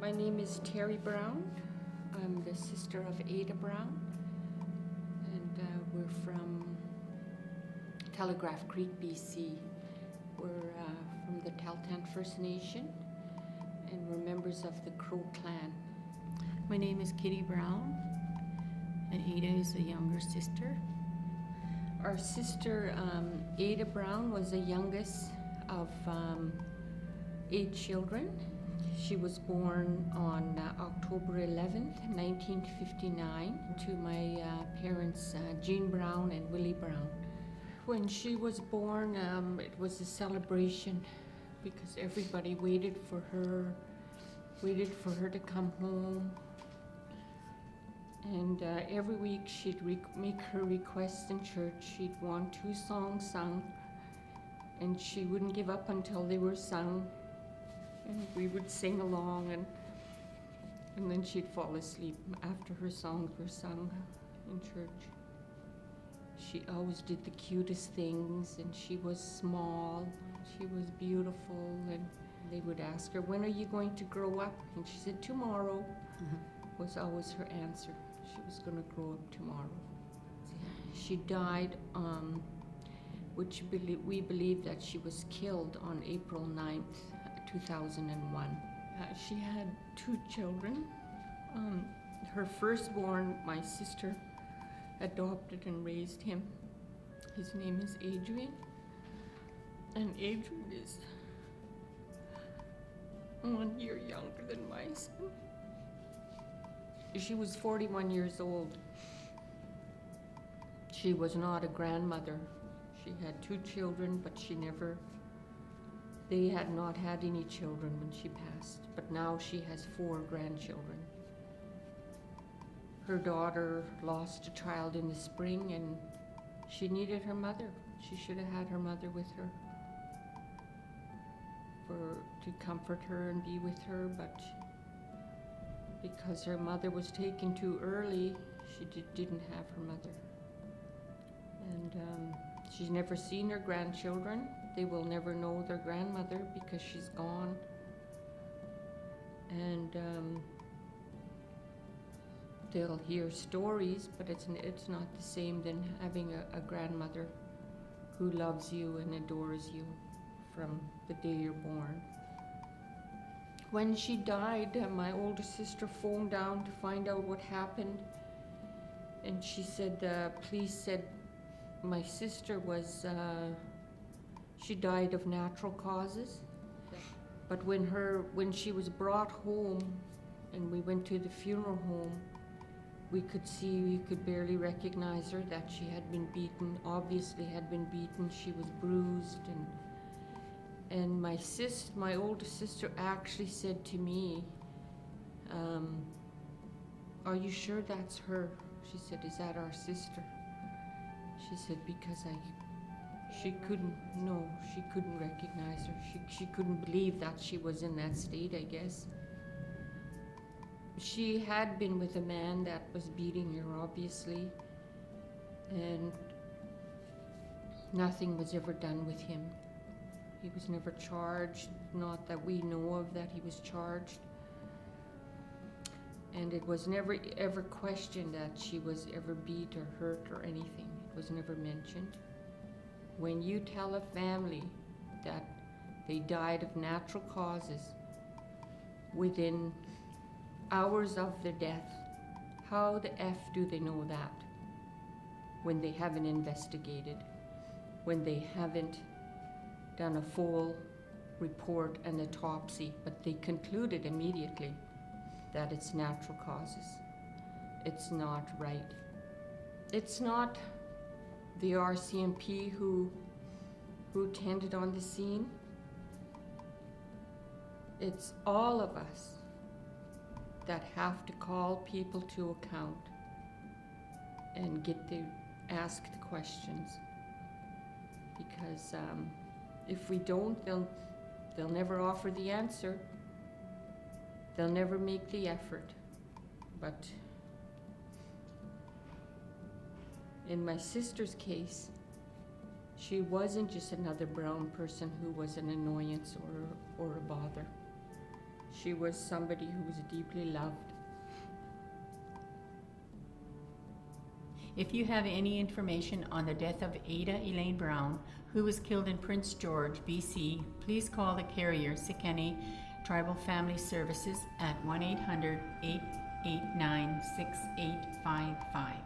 My name is Terry Brown. I'm the sister of Ada Brown, and we're from Telegraph Creek, BC. We're from the Tahltan First Nation, and we're members of the Crow clan. My name is Kitty Brown, and Ada is the younger sister. Our sister Ada Brown was the youngest of 8 children. She was born on October 11th, 1959, to my parents, Jean Brown and Willie Brown. When she was born, it was a celebration because everybody waited for her to come home. And every week she'd make her requests in church. She'd want 2 songs sung, and she wouldn't give up until they were sung. And we would sing along, and then she'd fall asleep after her songs were sung in church. She always did the cutest things, and she was small, she was beautiful, and they would ask her, "When are you going to grow up?" And she said, "Tomorrow." Was always her answer. She was going to grow up tomorrow. She died, we believe that she was killed on April 9th, 2001. She had 2 children. Her firstborn, my sister, adopted and raised him. His name is Adrian. And Adrian is 1 year younger than my son. She was 41 years old. She was not a grandmother. She had 2 children, but they had not had any children when she passed. But now she has 4 grandchildren. Her daughter lost a child in the spring, and she needed her mother. She should have had her mother with her to comfort her and be with her, but because her mother was taken too early, she didn't have her mother. And she's never seen her grandchildren. They will never know their grandmother because she's gone. And they'll hear stories, but it's not the same than having a grandmother who loves you and adores you from the day you're born. When she died, my older sister phoned down to find out what happened, and she said, the police said my sister she died of natural causes. But when she was brought home and we went to the funeral home, we could barely recognize her, that she had been beaten, obviously had been beaten. She was bruised, and my older sister actually said to me, "Are you sure that's her?" She said, "Is that our sister?" She said, because she couldn't recognize her. She couldn't believe that she was in that state, I guess. She had been with a man that was beating her, obviously, and nothing was ever done with him. He was never charged, not that we know of that he was charged. And it was never ever questioned that she was ever beat or hurt or anything. It was never mentioned. When you tell a family that they died of natural causes within hours of their death, how the F do they know that when they haven't investigated, when they haven't done a full report and autopsy, but they concluded immediately that it's natural causes? It's not right. It's not the RCMP who tended on the scene. It's all of us that have to call people to account and ask the questions. Because if we don't, they'll never offer the answer. They'll never make the effort. But in my sister's case, she wasn't just another brown person who was an annoyance or a bother. She was somebody who was deeply loved. If you have any information on the death of Ada Elaine Brown, who was killed in Prince George, BC, please call the carrier, Sikeni Tribal Family Services at 1-800-889-6855.